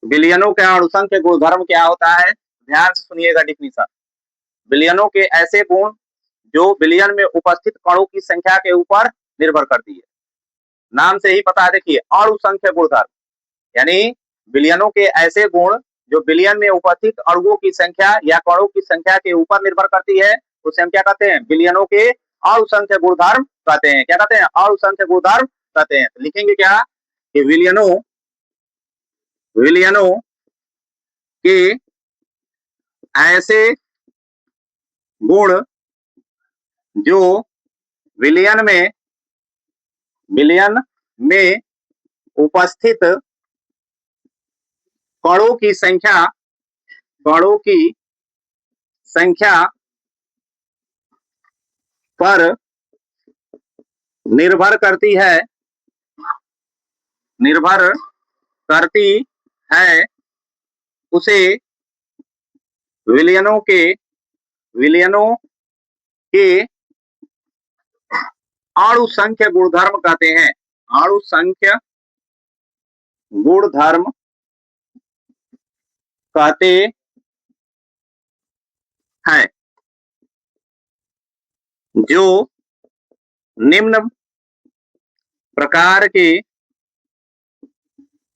विलयनों के अणुसंख्य गुणधर्म क्या होता है? ध्यान से सुनिएगा डिफिनीशन। विलयनों के ऐसे गुण जो विलयन में उपस्थित कणों की संख्या के ऊपर निर्भर करती है। नाम से ही पता है, देखिए अणुसंख्य गुणधर्म यानी विलयनों के ऐसे गुण जो विलयन में उपस्थित अणुओं की संख्या या कणों की संख्या के ऊपर निर्भर करती है, उसे हम क्या कहते हैं? विलयनों के अणुसंख्य गुणधर्म कहते हैं। क्या कहते हैं? अणुसंख्य गुणधर्म कहते हैं। तो लिखेंगे क्या कि विलयनों के ऐसे गुण जो विलयन में उपस्थित कणों की संख्या पर निर्भर करती है, उसे विलयनों के अणुसंख्य गुणधर्म कहते हैं। अणुसंख्य गुणधर्म कहते हैं जो निम्न प्रकार के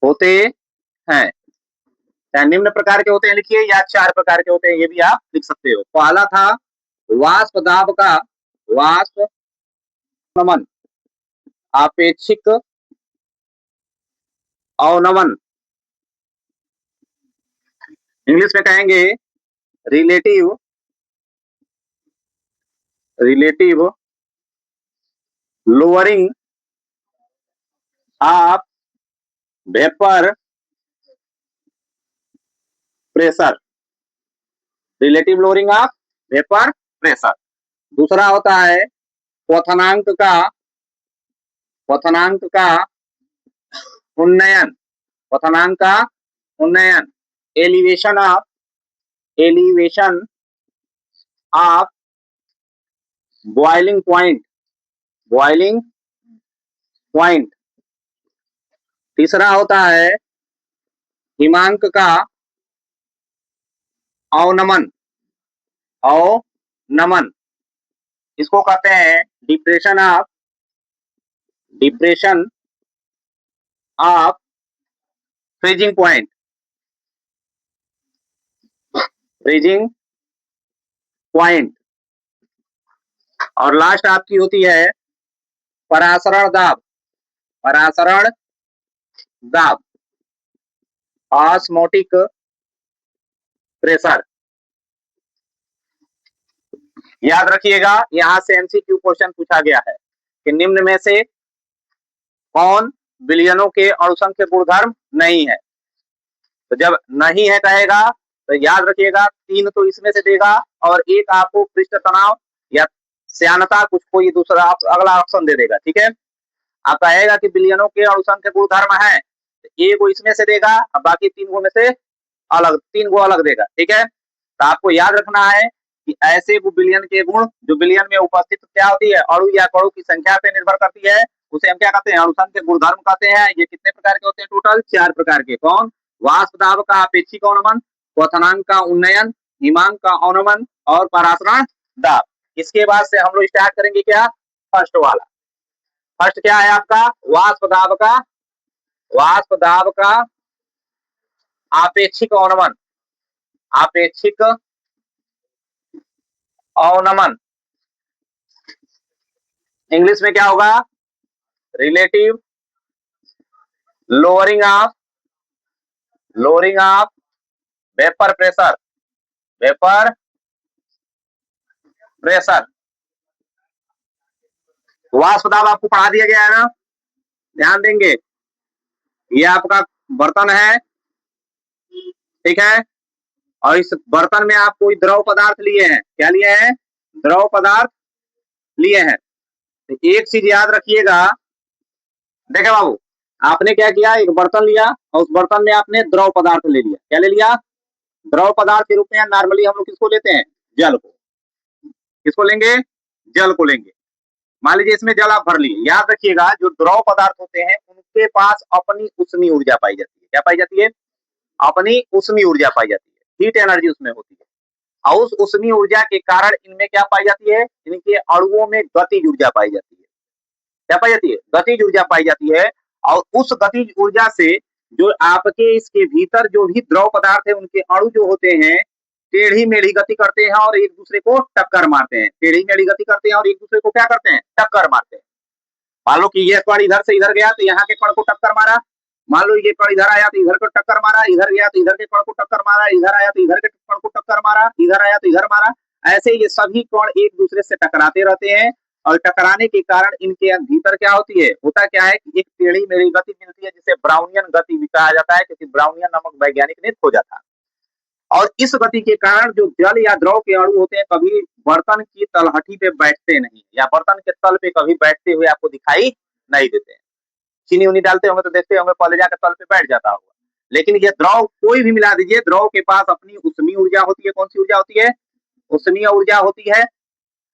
होते हैं। निम्न प्रकार के होते हैं लिखिए, या 4 प्रकार के होते हैं, ये भी आप लिख सकते हो। पहला था वाष्प दाब का अवनमन, आपेक्षिक अवनमन, इंग्लिश में कहेंगे relative lowering of vapour pressure, relative lowering of vapour pressure. दूसरा होता है क्वथनांक का उन्नयन, एलिवेशन ऑफ बॉइलिंग पॉइंट। तीसरा होता है हिमांक का अवनमन, इसको कहते हैं डिप्रेशन ऑफ फ्रीजिंग पॉइंट। और लास्ट आपकी होती है परासरण दाब, ऑस्मोटिक प्रेशर। याद रखिएगा, यहां से एमसीक्यू क्वेश्चन पूछा गया है कि निम्न में से कौन विलयनों के अणुसंख्य गुणधर्म नहीं है। तो जब नहीं है कहेगा तो याद रखिएगा 3 तो इसमें से देगा और एक आपको पृष्ठ तनाव या श्यानता कुछ कोई दूसरा अगला ऑप्शन दे देगा। ठीक है, आप कहेगा कि विलयनों के अणुसंख्य गुणधर्म है, तो एक को इसमें से देगा और बाकी 3 गो में से 3 गो अलग देगा। ठीक है, तो आपको याद रखना है कि ऐसे विलयन के गुण जो विलयन में उपस्थित क्या होती है, अणु या कणों की संख्या पे निर्भर करती है, उसे हम क्या कहते हैं? अणुसंख्य गुणधर्म कहते हैं। ये कितने प्रकार के होते हैं? टोटल 4 प्रकार के। कौन? वाष्प दाब का अपेक्षिक अवनमन, क्वथनांक का उन्नयन, हिमांक का अवनमन और परासरण दाब। इसके बाद से हम लोग स्टार्ट करेंगे क्या? फर्स्ट वाला। फर्स्ट क्या है आपका? वाष्प दाब का आपेक्षिक अवनमन, इंग्लिश में क्या होगा? Relative lowering of vapour pressure. वाष्प दाब आपको पढ़ा दिया गया है ना, ध्यान देंगे। ये आपका बर्तन है, ठीक है, और इस बर्तन में आप कोई द्रव पदार्थ लिए हैं। क्या लिए हैं? द्रव पदार्थ लिए हैं। तो एक चीज याद रखिएगा, देखे बाबू, आपने क्या किया? एक बर्तन लिया और उस बर्तन में आपने द्रव पदार्थ ले लिया। क्या ले लिया? द्रव पदार्थ के रूप में नॉर्मली हम लोग किसको लेते हैं? जल को। किसको लेंगे? जल को लेंगे। मान लीजिए इसमें जल आप भर लिए। याद रखिएगा जो द्रव पदार्थ होते हैं उनके पास अपनी उष्मीय ऊर्जा पाई जाती है। क्या पाई जाती है? अपनी उष्मीय ऊर्जा पाई जाती है, हीट एनर्जी उसमें होती है। और उस उष्मीय ऊर्जा के कारण इनमें क्या पाई जाती है, इनके अणुओं में गतिज ऊर्जा पाई जाती है। क्या पाई जाती है, गतिज ऊर्जा पाई जाती है। और उस गतिज ऊर्जा से जो आपके इसके भीतर जो भी द्रव पदार्थ है उनके अणु जो होते हैं टेढ़ी मेढ़ी गति करते हैं और एक दूसरे को टक्कर मारते हैं, टेढ़ी मेढ़ी गति करते हैं और एक दूसरे को क्या करते हैं, टक्कर मारते हैं। मान लो कि ये कण इधर से इधर गया तो यहाँ के कण को टक्कर मारा, मान लो ये कण इधर आया तो इधर को टक्कर मारा, इधर गया तो इधर के कण को टक्कर मारा, इधर आया तो इधर के कण को टक्कर मारा, इधर आया तो इधर मारा। ऐसे ये सभी कण एक दूसरे से टकराते रहते हैं और टकराने के कारण इनके भीतर क्या होती है, होता क्या है कि एक टेढ़ी मेढ़ी गति मिलती है जिसे ब्राउनियन गति भी कहा जाता है, क्योंकि ब्राउनियन नामक वैज्ञानिक ने खोजा था। और इस गति के कारण जो जल या द्रव के अणु होते हैं कभी बर्तन की तलहटी पे बैठते नहीं या बर्तन के तल पे कभी बैठते हुए आपको दिखाई नहीं देते हैं। चीनी उनी डालते होंगे तो देखते होंगे पहले जाकर तल पे बैठ जाता होगा। लेकिन ये द्रव कोई भी मिला दीजिए, द्रव के पास अपनी उष्मीय ऊर्जा होती है। कौन सी ऊर्जा होती है, उष्मीय ऊर्जा होती है।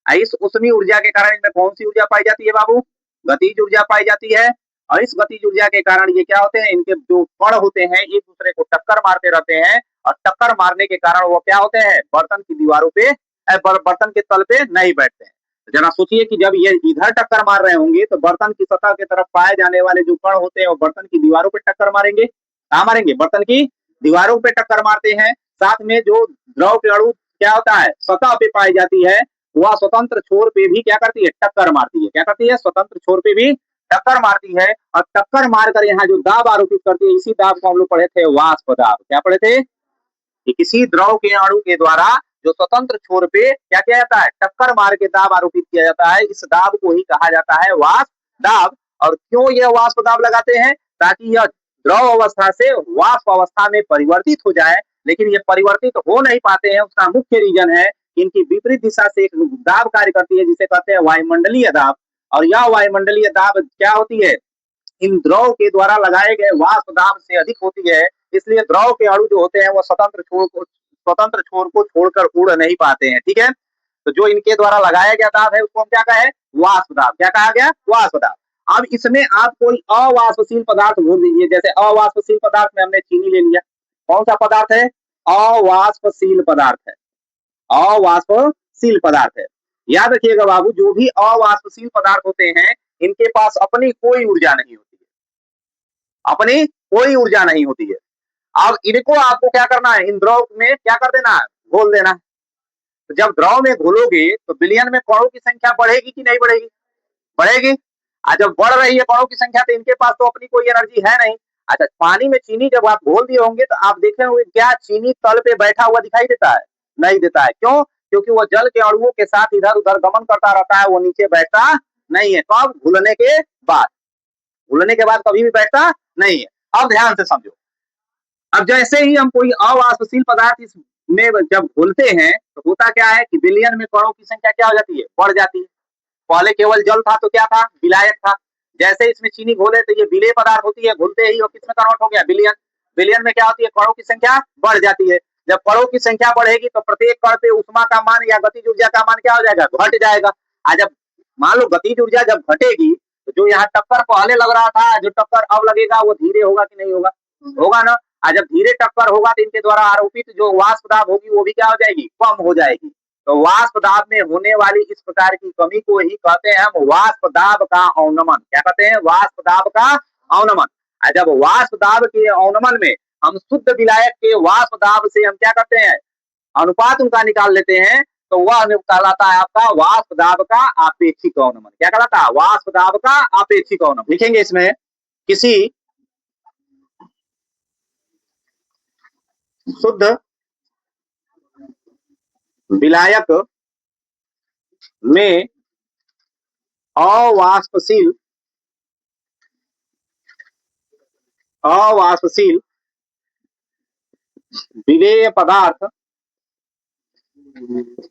इस उष्मीय ऊर्जा के कारण इनमें कौन सी ऊर्जा पाई जाती है बाबू, गतिज ऊर्जा पाई जाती है। और इस गतिज ऊर्जा के कारण ये क्या होते हैं, इनके जो कण होते हैं एक दूसरे को टक्कर मारते रहते हैं और टक्कर मारने के कारण वो क्या होते हैं, बर्तन की दीवारों पे बर्तन के तल पे नहीं बैठते हैं। जरा सोचिए कि जब ये इधर टक्कर मार रहे होंगे तो बर्तन की सतह की तरफ पाए जाने वाले जो कण होते हैं वो बर्तन की दीवारों पे टक्कर मारेंगे। कहाँ मारेंगे, बर्तन की दीवारों पे टक्कर मारते हैं। साथ में जो द्रव के अणु क्या होता है, सतह पे पाई जाती है, वह स्वतंत्र छोर पे भी क्या करती है, टक्कर मारती है। क्या करती है, स्वतंत्र छोर पे भी टक्कर मारती है। और टक्कर मारकर यहाँ जो दाब आरोपित करती है, इसी दाब को हम लोग पढ़े थे वाष्प दाब। क्या पढ़े थे कि किसी द्रव के अणु के द्वारा जो स्वतंत्र छोर पे क्या किया जाता है, टक्कर मार के दाब आरोपित किया जाता है, इस दाब को ही कहा जाता है वाष्प दाब। और क्यों यह वाष्प दाब लगाते हैं, ताकि यह द्रव अवस्था से वाष्प अवस्था में परिवर्तित हो जाए। लेकिन ये परिवर्तित हो नहीं पाते हैं, उसका मुख्य रीजन है इनकी विपरीत दिशा से एक दाब कार्य करती है जिसे कहते हैं वायुमंडलीय दाब। और यह वायुमंडलीय दाब क्या होती है, इन द्रव के द्वारा लगाए गए वाष्प दाब से अधिक होती है। इसलिए द्रव के अणु जो होते हैं वो स्वतंत्र छोर को छोड़कर उड़ नहीं पाते हैं। ठीक है, तो जो इनके द्वारा लगाया गया दाब है उसको हम क्या कहें, वाष्प दाब। क्या कहा गया, वाष्प दाब। अब इसमें आप कोई अवाष्पशील पदार्थ भूल दीजिए, जैसे अवाष्पशील पदार्थ में हमने चीनी ले लिया, कौन सा पदार्थ है, अवाष्पशील पदार्थ है, अवाष्पशील पदार्थ है। याद रखिएगा बाबू, जो भी अवाष्पशील पदार्थ होते हैं इनके पास अपनी कोई ऊर्जा नहीं होती है, अपनी कोई ऊर्जा नहीं होती है। अब इनको आपको क्या करना है, इन द्रव में क्या कर देना है, घोल देना है। तो जब द्रव में घोलोगे तो विलयन में कणों की संख्या बढ़ेगी कि नहीं बढ़ेगी, बढ़ेगी। जब बढ़ रही है कणों की संख्या तो इनके पास तो अपनी कोई एनर्जी है नहीं। अच्छा, पानी में चीनी जब आप घोल दिए होंगे तो आप देखे होंगे क्या चीनी तल पे बैठा हुआ दिखाई देता है, नहीं देता है। क्यों, क्योंकि वो जल के अणुओं के साथ इधर उधर गमन करता रहता है, वो नीचे बैठता नहीं है। कब, घुलने के बाद, घुलने के बाद कभी भी बैठता नहीं है। अब ध्यान से समझो, अब जैसे ही हम कोई अवाष्पशील पदार्थ इसमें जब घुलते हैं तो होता क्या है कि विलयन में कणों की संख्या क्या हो जाती है, बढ़ जाती है। पहले केवल जल था तो क्या था, विलायक था। जैसे इसमें चीनी घोले तो ये विलेय पदार्थ होती है, घुलते ही और किस में कन्वर्ट हो गया, विलयन। विलयन में क्या होती है, कणों की संख्या बढ़ जाती है। जब कणों की संख्या बढ़ेगी तो प्रत्येक कण पे उष्मा का मान या गतिज ऊर्जा का मान क्या हो जाएगा, घट जाएगा। जब मान लो गतिज ऊर्जा जब घटेगी तो जो यहाँ टक्कर पहले लग रहा था, जो टक्कर अब लगेगा वो धीरे होगा कि नहीं होगा, होगा ना। जब धीरे टक्कर होगा तो इनके द्वारा आरोपित जो वाष्प दाब होगी वो भी क्या हो जाएगी, कम हो जाएगी। तो वाष्प दाब में होने वाली इस प्रकार की कमी को ही कहते हैं हम वाष्प दाब का अवनमन। क्या कहते हैं, वाष्प दाब का अवनमन। जब वाष्प दाब के अवनमन में हम शुद्ध विलायक के वाष्प दाब से हम क्या करते हैं, अनुपात उनका निकाल लेते हैं, तो वह कहलाता है आपका वाष्प दाब का आपेक्षिक अवनमन। क्या कहलाता है, वाष्प दाब का आपेक्षिक अवनमन। लिखेंगे इसमें, किसी शुद्ध विलायक में अवाष्पशील विलेय पदार्थ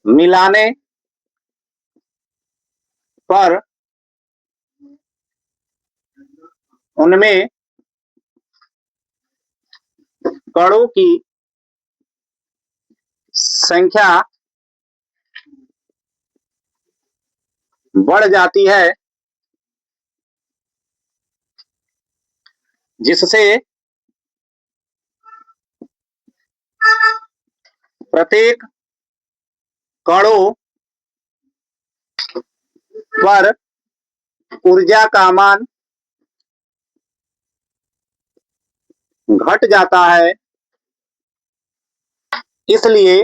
मिलाने पर उनमें कणों की संख्या बढ़ जाती है, जिससे प्रत्येक कणों पर ऊर्जा का मान घट जाता है, इसलिए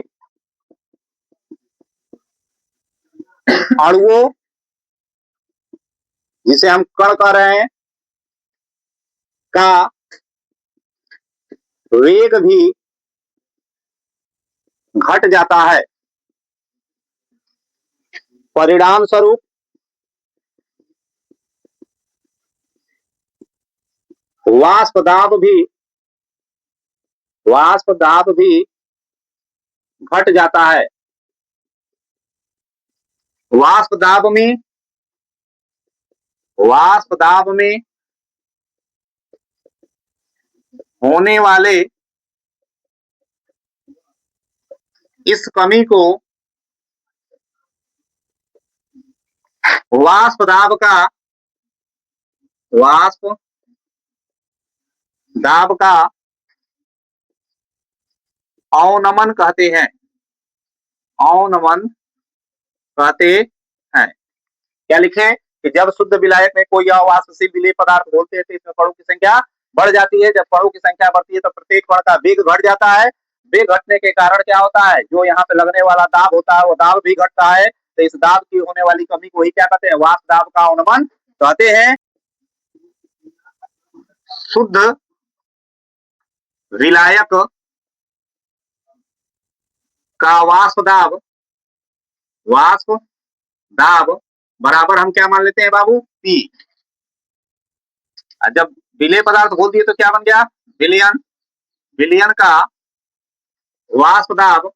अणुओं, जिसे हम कण कह रहे हैं, का वेग भी घट जाता है। परिणाम स्वरूप वाष्प दाब भी घट जाता है। वाष्प दाब में होने वाले इस कमी को वाष्प दाब का अवनमन कहते हैं। अवनमन कहते हैं। क्या लिखें कि जब शुद्ध विलायक में कोई अवाष्पशील विलेय पदार्थ घोलते हैं तो इसमें कणों की संख्या बढ़ जाती है। जब कणों की संख्या बढ़ती है तो प्रत्येक कण का वेग घट जाता है। वेग घटने के कारण क्या होता है, जो यहाँ पे लगने वाला दाब होता है वो दाब भी घटता है। तो इस दाब की होने वाली कमी को ही क्या कहते हैं, वाष्प दाब का अवनमन कहते हैं। शुद्ध विलायक का वाष्प दाब बराबर हम क्या मान लेते हैं बाबू, पी। जब विलेय पदार्थ घोल दिए तो क्या बन गया, विलयन का वाष्प दाब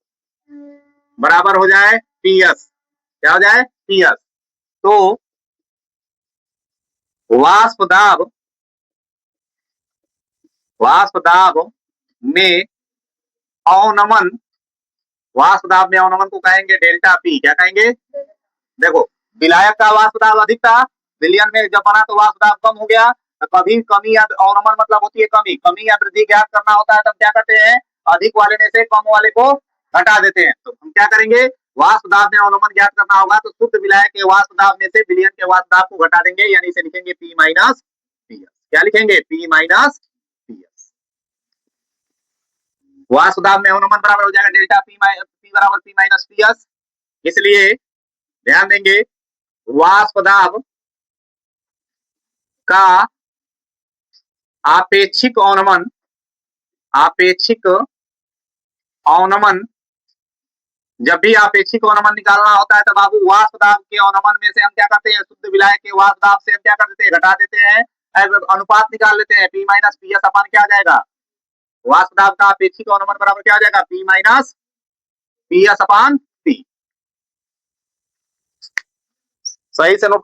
बराबर हो जाए पीएस। क्या हो जाए, पीएस। तो वाष्प दाब में अवनमन, वाष्प दाब में अवनमन को कहेंगे डेल्टा पी। क्या कहेंगे, देखो विलायक का वाष्प दाब अधिक था, विलयन में जब बना तो वाष्प दाब कम हो गया। तो कभी कमी या अवनमन मतलब होती है कमी या वृद्धि ज्ञात करना होता है तब क्या करते हैं, अधिक वाले में से कम वाले को घटा देते हैं। तो हम क्या करेंगे, वाष्प दाब में अवनमन ज्ञात करना होगा तो शुद्ध विलायक के वाष्प दाब में से विलयन के वाष्प दाब को घटा देंगे, यानी इसे लिखेंगे पी माइनस पीएस। क्या लिखेंगे, पी माइनस पीएस। वाष्प दाब में अवनमन बराबर हो जाएगा डेल्टा पी बराबर पी माइनस पीएस। इसलिए ध्यान देंगे वाष्प दाब का आपेक्षिक अवनमन, जब भी आपेक्षिक अवनमन निकालना होता है तब बाबू वाष्प दाब के अवनमन में से हम क्या करते हैं, शुद्ध विलायक के वाष्प दाब से हम क्या कर देते हैं, घटा देते हैं, अनुपात निकाल लेते हैं। पी माइनस पीएस अपन क्या आ जाएगा, वाष्प दाब का आपेक्षिक अवनमन बराबर क्या आ जाएगा, पी माइनस पीएस अपान पी। सही से नोट